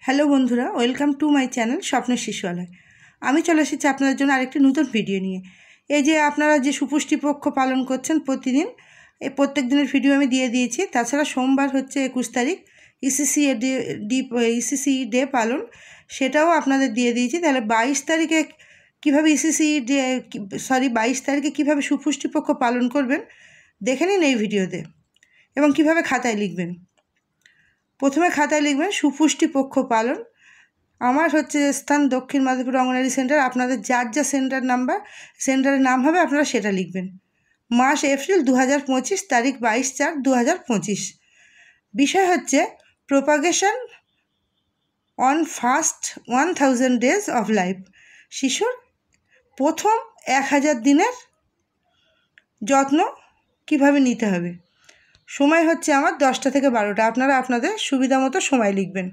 Hello বন্ধুরা, welcome to my channel স্বপ্নের শিশুয়ালয়। আমি চলে এসেছি আপনাদের জন্য আরেকটি নতুন ভিডিও নিয়ে। এই যে আপনারা যে সুপুষ্টি পক্ষ পালন করছেন প্রতিদিন, এই প্রত্যেক দিনের ভিডিও আমি দিয়ে দিয়েছি। তাছাড়া সোমবার হচ্ছে 21 তারিখ ইসিসি ডে পালন, সেটাও আপনাদের দিয়ে দিয়েছি। তাহলে 22 তারিখে কীভাবে 22 তারিখে কীভাবে সুপুষ্টি পক্ষ পালন করবেন দেখে নিন এই ভিডিওতে, এবং কিভাবে খাতায় লিখবেন। প্রথমে খাতায় লিখবেন সুপুষ্টি পক্ষ পালন। আমার হচ্ছে স্থান দক্ষিণ মাধবপুর অঙ্গনারী সেন্টার। আপনাদের যার যা সেন্টারের নাম হবে আপনারা সেটা লিখবেন। মাস এপ্রিল 2025, তারিখ 22/4/2025। বিষয় হচ্ছে propagation on first 1000 days of life. শিশুর প্রথম 1000 দিনের যত্ন কিভাবে নিতে হবে। সময় হচ্ছে আমার 10টা থেকে 12টা। আপনারা আপনাদের সুবিধা মতো সময় লিখবেন।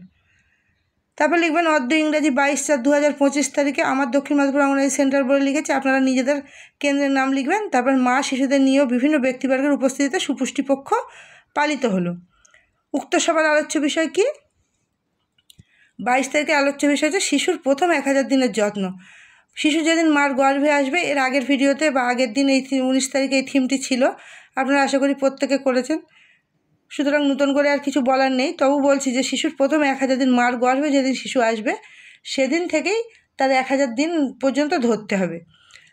তারপর লিখবেন অদ্য ইংরাজি 22/4/2025 তারিখে আমার দক্ষিণ মাধবপুর অঙ্গনারী সেন্টার বলে লিখেছে। আপনারা নিজেদের কেন্দ্রের নাম লিখবেন। তারপর মা শিশুদের নিয়েও বিভিন্ন ব্যক্তিবর্গের উপস্থিতিতে সুপুষ্টি পক্ষ পালিত হলো। উক্ত সভার আলোচ্য বিষয় কি? 22 তারিখে আলোচ্য বিষয় হচ্ছে শিশুর প্রথম 1000 দিনের যত্ন। শিশু যেদিন মার গর্ভে আসবে, এর আগের ভিডিওতে বা আগের দিন এই 19 তারিখে এই থিমটি ছিল, আপনারা আশা করি প্রত্যেকে করেছেন। সুতরাং নতুন করে আর কিছু বলার নেই। তবু বলছি যে শিশুর প্রথম 1000 দিন, মার গর্ভে যেদিন শিশু আসবে সেদিন থেকেই তার 1000 দিন পর্যন্ত ধরতে হবে।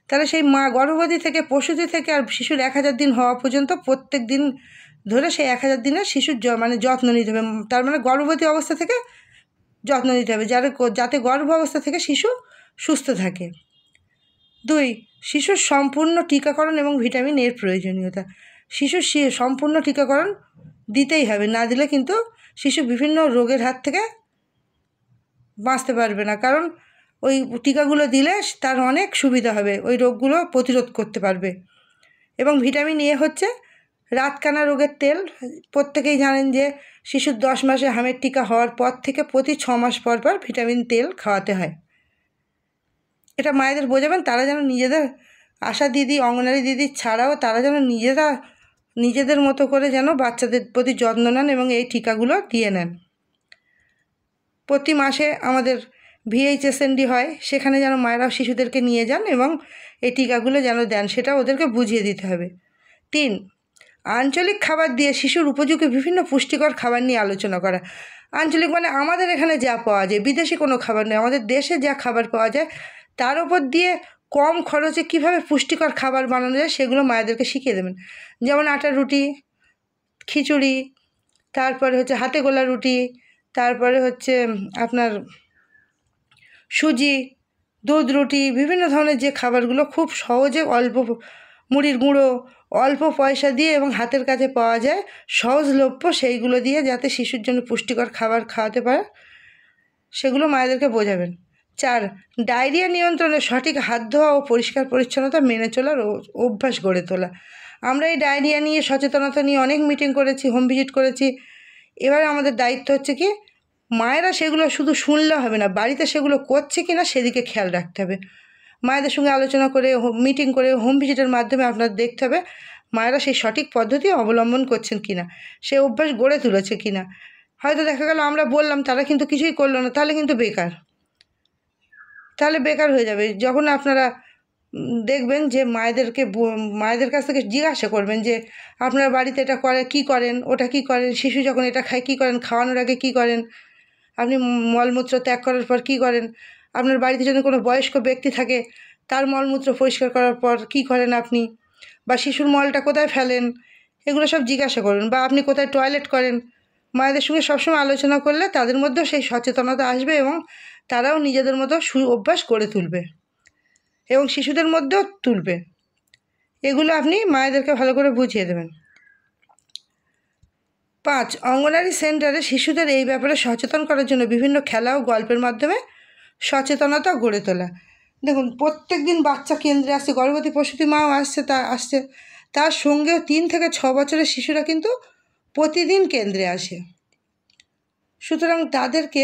তাহলে সেই মা গর্ভবতী থেকে, প্রসূতি থেকে আর শিশুর 1000 দিন হওয়া পর্যন্ত প্রত্যেক দিন ধরে সেই 1000 দিনের শিশুর যত্ন নিতে হবে। তার মানে গর্ভবতী অবস্থা থেকে যত্ন নিতে হবে, যাতে গর্ভ অবস্থা থেকে শিশু সুস্থ থাকে। 2. শিশুর সম্পূর্ণ টিকাকরণ এবং ভিটামিন এর প্রয়োজনীয়তা। শিশুর সম্পূর্ণ টিকাকরণ দিতেই হবে, না দিলে কিন্তু শিশু বিভিন্ন রোগের হাত থেকে বাঁচতে পারবে না। কারণ ওই টিকাগুলো দিলে তার অনেক সুবিধা হবে, ওই রোগগুলো প্রতিরোধ করতে পারবে। এবং ভিটামিন এ হচ্ছে রাতকানা রোগের তেল। প্রত্যেকেই জানেন যে শিশুর 10 মাসে হামের টিকা হওয়ার পর থেকে প্রতি 6 মাস পর পর ভিটামিন তেল খাওয়াতে হয়। এটা মায়েদের বোঝাবেন, তারা যেন নিজেদের আশা দিদি, অঙ্গনারী দিদি ছাড়াও তারা যেন নিজেদের মতো করে যেন বাচ্চাদের প্রতি যত্ন নেন এবং এই টিকাগুলো দিয়ে নেন। প্রতি মাসে আমাদের VHSND হয়, সেখানে যেন মায়েরাও শিশুদেরকে নিয়ে যান এবং এই টিকাগুলো যেন দেন, সেটা ওদেরকে বুঝিয়ে দিতে হবে। 3. আঞ্চলিক খাবার দিয়ে শিশুর উপযোগী বিভিন্ন পুষ্টিকর খাবার নিয়ে আলোচনা করা। আঞ্চলিক মানে আমাদের এখানে যা পাওয়া যায়, বিদেশি কোনো খাবার নয়, আমাদের দেশে যা খাবার পাওয়া যায় তার উপর দিয়ে কম খরচে কীভাবে পুষ্টিকর খাবার বানানো যায় সেগুলো মায়েদেরকে শিখিয়ে দেবেন। যেমন আটার রুটি, খিচুড়ি, তারপরে হচ্ছে হাতে গোলা রুটি, তারপরে হচ্ছে আপনার সুজি, দুধ রুটি, বিভিন্ন ধরনের যে খাবারগুলো খুব সহজে অল্প মুড়ির গুঁড়ো, অল্প পয়সা দিয়ে এবং হাতের কাছে পাওয়া যায়, সহজলভ্য, সেইগুলো দিয়ে যাতে শিশুর জন্য পুষ্টিকর খাবার খাওয়াতে পারে সেগুলো মায়েদেরকে বোঝাবেন। 4. ডায়রিয়া নিয়ন্ত্রণে সঠিক হাত ধোয়া ও পরিষ্কার পরিচ্ছন্নতা মেনে চলার অভ্যাস গড়ে তোলা। আমরা এই ডায়রিয়া নিয়ে সচেতনতা নিয়ে অনেক মিটিং করেছি, হোম ভিজিট করেছি। এবারে আমাদের দায়িত্ব হচ্ছে কি, মায়েরা সেগুলো শুধু শুনলে হবে না, বাড়িতে সেগুলো করছে কি না সেদিকে খেয়াল রাখতে হবে। মায়েদের সঙ্গে আলোচনা করে, মিটিং করে, হোম ভিজিটের মাধ্যমে আপনার দেখতে হবে মায়েরা সেই সঠিক পদ্ধতি অবলম্বন করছেন কি না, সে অভ্যাস গড়ে তুলেছে কি না। হয়তো দেখা গেল আমরা বললাম, তারা কিন্তু কিছুই করলো না, তাহলে কিন্তু বেকার হয়ে যাবে। যখন আপনারা দেখবেন যে মায়েদের কাছ থেকে জিজ্ঞাসা করবেন যে আপনার বাড়িতে এটা কী করেন, ওটা কী করেন, শিশু যখন এটা খায় কী করেন, খাওয়ানোর আগে কী করেন, আপনি মলমূত্র ত্যাগ করার পর কী করেন, আপনার বাড়িতে যদি কোনো বয়স্ক ব্যক্তি থাকে তার মলমূত্র পরিষ্কার করার পর কী করেন আপনি, বা শিশুর মলটা কোথায় ফেলেন, এগুলো সব জিজ্ঞাসা করুন। বা আপনি কোথায় টয়লেট করেন, মায়েদের সঙ্গে সবসময় আলোচনা করলে তাদের মধ্যেও সেই সচেতনতা আসবে এবং তারাও নিজেদের মতো অভ্যাস গড়ে তুলবে এবং শিশুদের মধ্যেও তুলবে। এগুলো আপনি মায়েদেরকে ভালো করে বুঝিয়ে দেবেন। 5. অঙ্গনারী সেন্টারে শিশুদের এই ব্যাপারে সচেতন করার জন্য বিভিন্ন খেলা ও গল্পের মাধ্যমে সচেতনতা গড়ে তোলা। দেখুন, প্রত্যেক দিন বাচ্চা কেন্দ্রে আসছে, গর্ভবতী প্রসূতি মাও আসছে, তার সঙ্গেও 3 থেকে 6 বছরের শিশুরা কিন্তু প্রতিদিন কেন্দ্রে আসে। সুতরাং তাদেরকে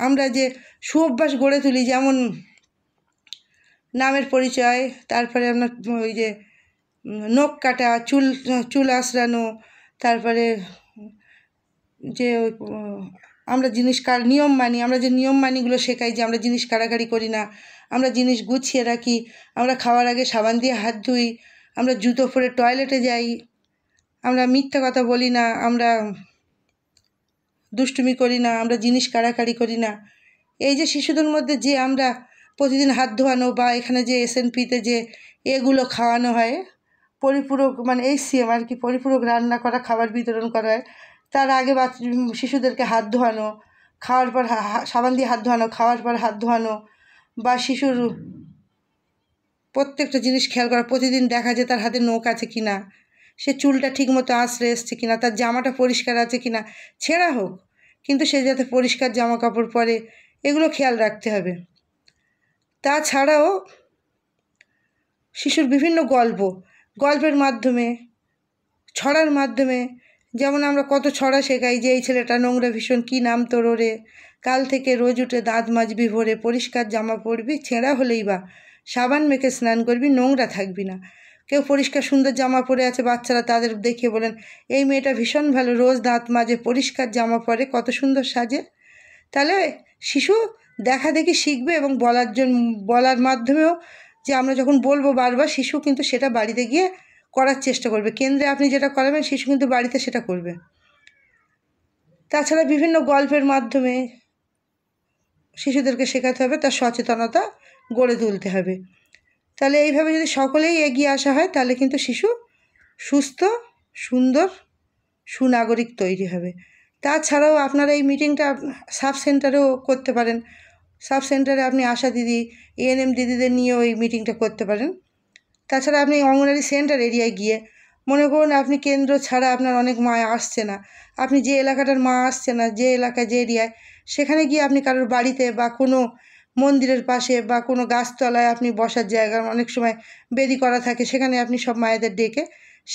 আমরা যে সুঅভ্যাস গড়ে তুলি, যেমন নামের পরিচয়, তারপরে আপনার ওই যে নখ কাটা, চুল আঁচড়ানো, তারপরে যে আমরা জিনিস নিয়ম মানি, আমরা যে নিয়ম মানিগুলো শেখাই, যে আমরা জিনিস কাড়াকাড়ি করি না, আমরা জিনিস গুছিয়ে রাখি, আমরা খাওয়ার আগে সাবান দিয়ে হাত ধুই, আমরা জুতো পরে টয়লেটে যাই, আমরা মিথ্যা কথা বলি না, আমরা দুষ্টুমি করি না, আমরা জিনিস কাড়াকাড়ি করি না। এই যে শিশুদের মধ্যে যে আমরা প্রতিদিন হাত ধোয়ানো বা এখানে যে SNPতে যে এগুলো খাওয়ানো হয়, পরিপূরক মানে HCM আর কি, পরিপূরক রান্না করা খাবার বিতরণ করা হয়, তার আগে শিশুদেরকে হাত ধোয়ানো, খাওয়ার পর সাবান দিয়ে হাত ধোয়ানো, খাওয়ার পর হাত ধোয়ানো, বা শিশুর প্রত্যেকটা জিনিস খেয়াল করা, প্রতিদিন দেখা যায় তার হাতে নখ আছে কি না, সে চুলটা ঠিকমতো আঁচড়ে এসছে কি না, তার জামাটা পরিষ্কার আছে কি না, ছেঁড়া হোক কিন্তু সে যাতে পরিষ্কার জামা কাপড় পরে, এগুলো খেয়াল রাখতে হবে। তাছাড়াও শিশুর বিভিন্ন গল্পের মাধ্যমে, ছড়ার মাধ্যমে, যেমন আমরা কত ছড়া শেখাই যে এই ছেলেটা নোংরা ভীষণ, কী নাম তোর ওরে, কাল থেকে রোজ উঠে দাঁত মাজবি ভোরে, পরিষ্কার জামা পরবি, ছেঁড়া হলেই বা সাবান মেখে স্নান করবি, নোংরা থাকবি না। কেউ পরিষ্কার সুন্দর জামা পরে আছে, বাচ্চারা তাদের দেখে বলেন এই মেয়েটা ভীষণ ভালো, রোজ দাঁত মাজে, পরিষ্কার জামা পরে, কত সুন্দর সাজে। তাহলে শিশু দেখা দেখি শিখবে, এবং বলার মাধ্যমেও যে আমরা যখন বলবো বারবার, শিশু কিন্তু সেটা বাড়িতে গিয়ে করার চেষ্টা করবে। কেন্দ্রে আপনি যেটা করাবেন শিশু কিন্তু বাড়িতে সেটা করবে। তাছাড়া বিভিন্ন গল্পের মাধ্যমে শিশুদেরকে শেখাতে হবে, তার সচেতনতা গড়ে তুলতে হবে। তাহলে এইভাবে যদি সকলেই এগিয়ে আসা হয় তাহলে কিন্তু শিশু সুস্থ, সুন্দর, সুনাগরিক তৈরি হবে। তাছাড়াও আপনারা এই মিটিংটা সাব সেন্টারেও করতে পারেন। সাব সেন্টারে আপনি আশা দিদি, ANM দিদিদের নিয়েও এই মিটিংটা করতে পারেন। তাছাড়া আপনি অঙ্গনওয়াড়ি সেন্টার এরিয়ায় গিয়ে, মনে করুন আপনি কেন্দ্র ছাড়া আপনার অনেক মা আসছে না, আপনি যে এলাকাটার মা আসছে না, যে এলাকায় যে এরিয়ায়, সেখানে গিয়ে আপনি কারোর বাড়িতে বা কোনো মন্দিরের পাশে বা কোনো গাছতলায় আপনি বসার জায়গা, অনেক সময় বেদি করা থাকে, সেখানে আপনি সব মায়েদের ডেকে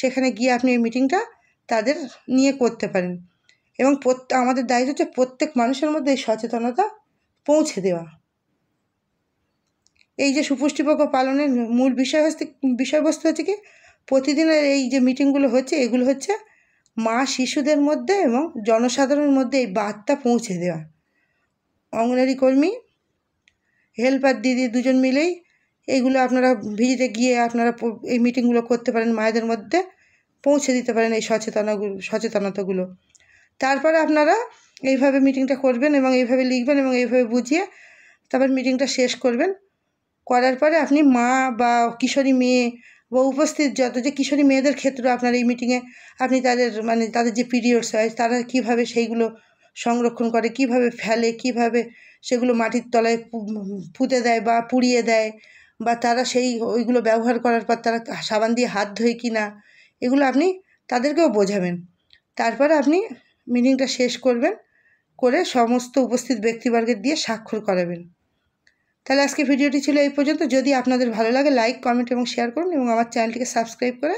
সেখানে গিয়ে আপনি এই মিটিংটা তাদের নিয়ে করতে পারেন। এবং আমাদের দায়িত্ব হচ্ছে প্রত্যেক মানুষের মধ্যে এই সচেতনতা পৌঁছে দেওয়া। এই যে সুপুষ্টিপক্ষ পালনের মূল বিষয়বস্তু হচ্ছে কি, প্রতিদিনের এই যে মিটিংগুলো হচ্ছে, এগুলো হচ্ছে মা শিশুদের মধ্যে এবং জনসাধারণের মধ্যে এই বার্তা পৌঁছে দেওয়া। অঙ্গনওয়াড়ি কর্মী, হেল্পার দিদি দুজন মিলেই এইগুলো আপনারা ভিজিটে গিয়ে আপনারা এই মিটিংগুলো করতে পারেন, মায়েদের মধ্যে পৌঁছে দিতে পারেন এই সচেতনতাগুলো। তারপরে আপনারা এইভাবে মিটিংটা করবেন এবং এইভাবে লিখবেন এবং এইভাবে বুঝিয়ে তারপর মিটিংটা শেষ করবেন। করার পরে আপনি মা বা কিশোরী মেয়ে বা উপস্থিত যত যে কিশোরী মেয়েদের ক্ষেত্রে আপনার এই মিটিংয়ে আপনি তাদের যে পিরিয়ডস হয় তারা কীভাবে সেইগুলো সংরক্ষণ করে, কিভাবে ফেলে, কিভাবে সেগুলো মাটির তলায় পুঁতে দেয় বা পুড়িয়ে দেয়, বা তারা ওইগুলো ব্যবহার করার পর তারা সাবান দিয়ে হাত ধোয় কি না, এগুলো আপনি তাদেরকেও বোঝাবেন। তারপরে আপনি মিটিংটা শেষ করবেন, করে সমস্ত উপস্থিত ব্যক্তিবর্গের দিয়ে স্বাক্ষর করাবেন। তাহলে আজকে ভিডিওটি ছিল এই পর্যন্ত। যদি আপনাদের ভালো লাগে লাইক, কমেন্ট এবং শেয়ার করুন এবং আমার চ্যানেলটিকে সাবস্ক্রাইব করে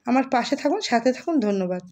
আমার পাশে থাকুন, সাথে থাকুন। ধন্যবাদ।